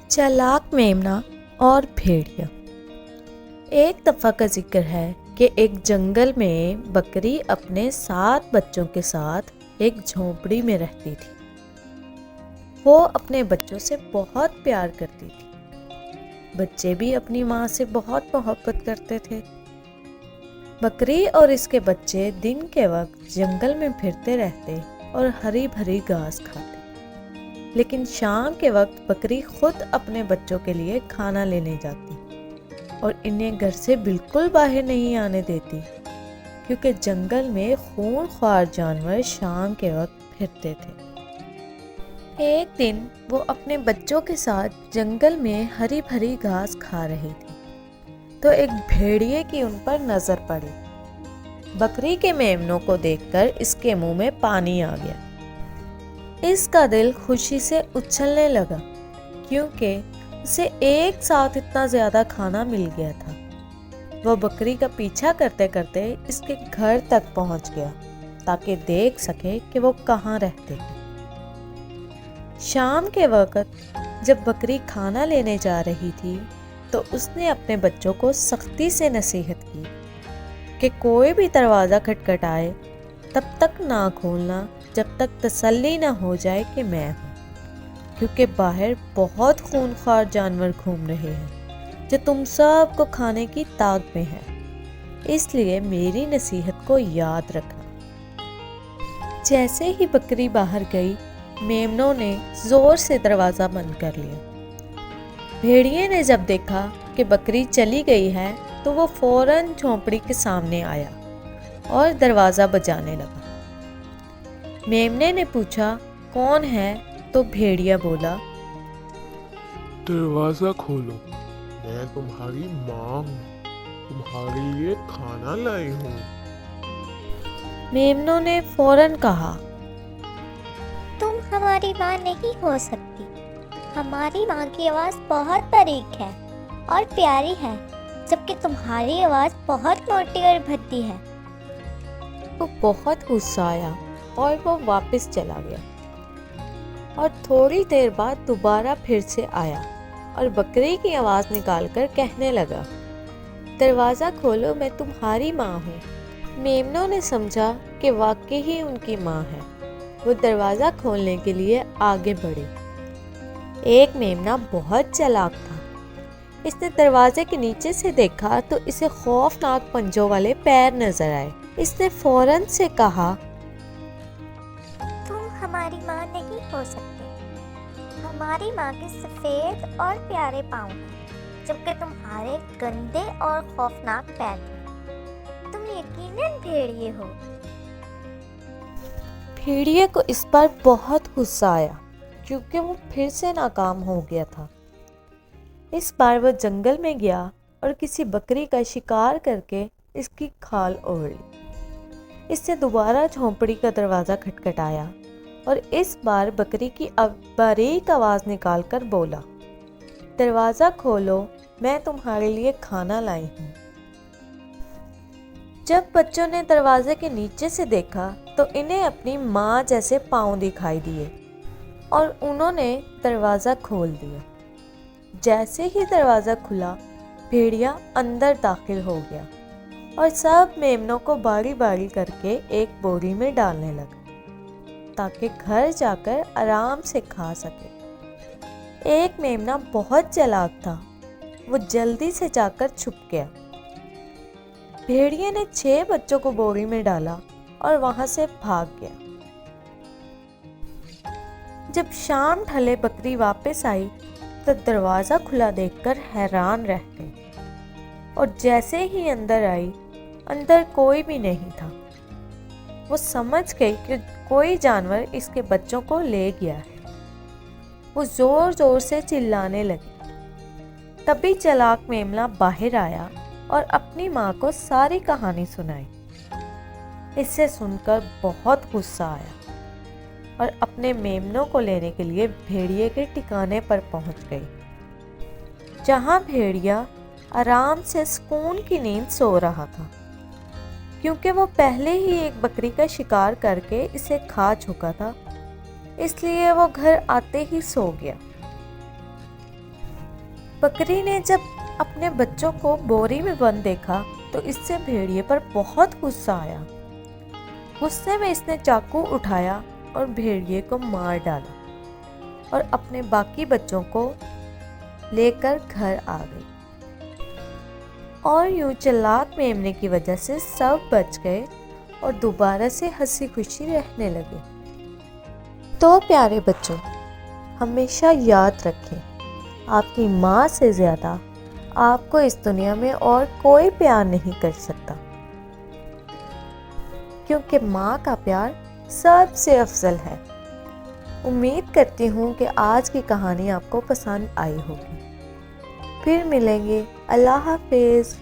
चालाक मेमना और भेड़िया। एक दफ़ा का जिक्र है कि एक जंगल में बकरी अपने 7 बच्चों के साथ एक झोंपड़ी में रहती थी। वो अपने बच्चों से बहुत प्यार करती थी। बच्चे भी अपनी माँ से बहुत मोहब्बत करते थे। बकरी और इसके बच्चे दिन के वक्त जंगल में फिरते रहते और हरी भरी घास खाते। लेकिन शाम के वक्त बकरी खुद अपने बच्चों के लिए खाना लेने जाती और इन्हें घर से बिल्कुल बाहर नहीं आने देती, क्योंकि जंगल में खूंखार जानवर शाम के वक्त फिरते थे। एक दिन वो अपने बच्चों के साथ जंगल में हरी भरी घास खा रही थी, तो एक भेड़िए की उन पर नजर पड़ी। बकरी के मेमनों को देखकर इसके मुंह में पानी आ गया। इसका दिल खुशी से उछलने लगा, क्योंकि उसे एक साथ इतना ज्यादा खाना मिल गया था। वह बकरी का पीछा करते करते इसके घर तक पहुंच गया, ताकि देख सके कि वो कहाँ रहते हैं। शाम के वक्त जब बकरी खाना लेने जा रही थी, तो उसने अपने बच्चों को सख्ती से नसीहत की कि कोई भी दरवाज़ा खटखटाए तब तक ना खोलना जब तक तसल्ली ना हो जाए कि मैं हूँ, क्योंकि बाहर बहुत खूंखार जानवर घूम रहे हैं जो तुम सबको खाने की ताक में है। इसलिए मेरी नसीहत को याद रखना। जैसे ही बकरी बाहर गई, मेमनों ने जोर से दरवाज़ा बंद कर लिया। भेड़िए ने जब देखा कि बकरी चली गई है, तो वो फौरन झोंपड़ी के सामने आया और दरवाज़ा बजाने लगा। मेमने ने पूछा, कौन है? तो भेड़िया बोला, दरवाजा खोलो, मैं तुम्हारी माँ हूँ, तुम्हारे लिए खाना लाई हूँ। मेमनों ने फौरन कहा, तुम हमारी माँ नहीं हो सकती। हमारी माँ की आवाज़ बहुत बारीक है और प्यारी है, जबकि तुम्हारी आवाज़ बहुत मोटी और भद्दी है। वो बहुत गुस्सा आया और वो वापस चला गया। और थोड़ी देर बाद दोबारा फिर से आया और बकरी की आवाज़ निकालकर कहने लगा, दरवाज़ा खोलो, मैं तुम्हारी माँ हूँ। मेमनों ने समझा कि वाकई ही उनकी माँ है। वो दरवाज़ा खोलने के लिए आगे बढ़े। एक मेमना बहुत चालाक था। इसने दरवाजे के नीचे से देखा तो इसे खौफनाक पंजों वाले पैर नजर आए। इसने फौरन से कहा, तुम हमारी माँ नहीं हो सकते। हमारी माँ के सफ़ेद और प्यारे पाँव हैं, जबकि तुम्हारे गंदे और खौफनाक पैर हैं। तुम यकीनन भेड़िए हो। भेड़िए को इस पर बहुत गुस्सा आया, क्योंकि वो फिर से नाकाम हो गया था। इस बार वो जंगल में गया और किसी बकरी का शिकार करके इसकी खाल ओढ़ ली। इसने दोबारा झोंपड़ी का दरवाज़ा खटखटाया और इस बार बकरी की बारीक आवाज़ निकालकर बोला, दरवाज़ा खोलो, मैं तुम्हारे लिए खाना लाई हूँ। जब बच्चों ने दरवाजे के नीचे से देखा, तो इन्हें अपनी माँ जैसे पाँव दिखाई दिए और उन्होंने दरवाज़ा खोल दिया। जैसे ही दरवाज़ा खुला, भेड़िया अंदर दाखिल हो गया और सब मेमनों को बारी बारी करके एक बोरी में डालने लगा, ताकि घर जाकर आराम से खा सके। एक मेमना बहुत चालाक था। वो जल्दी से जाकर छुप गया। भेड़िए ने 6 बच्चों को बोरी में डाला और वहां से भाग गया। जब शाम ढले बकरी वापस आई, तो दरवाज़ा खुला देखकर हैरान रह गई और जैसे ही अंदर आई, अंदर कोई भी नहीं था। वो समझ गई कि कोई जानवर इसके बच्चों को ले गया है। वो जोर जोर से चिल्लाने लगी। तभी चालाक मेमना बाहर आया और अपनी माँ को सारी कहानी सुनाई। इसे सुनकर बहुत गुस्सा आया और अपने मेमनों को लेने के लिए भेड़िए के ठिकाने पर पहुंच गई, जहां भेड़िया आराम से सुकून की नींद सो रहा था, क्योंकि वो पहले ही एक बकरी का शिकार करके इसे खा चुका था। इसलिए वो घर आते ही सो गया। بکری نے جب اپنے بچوں کو بوری میں بند دیکھا تو اس سے بھیڑیے پر بہت غصہ آیا۔ غصے میں اس نے چاقو اٹھایا اور بھیڑیے کو مار ڈالا اور اپنے باقی بچوں کو لے کر گھر آ گئی۔ اور یوں چالاک میمنے کی وجہ سے سب بچ گئے اور دوبارہ سے ہنسی خوشی رہنے لگے۔ تو پیارے بچوں، ہمیشہ یاد رکھیں، آپ کی ماں سے زیادہ آپ کو اس دنیا میں اور کوئی پیار نہیں کر سکتا، کیونکہ ماں کا پیار سب سے افضل ہے۔ امید کرتی ہوں کہ آج کی کہانی آپ کو پسند آئی ہوگی۔ پھر ملیں گے۔ اللہ حافظ۔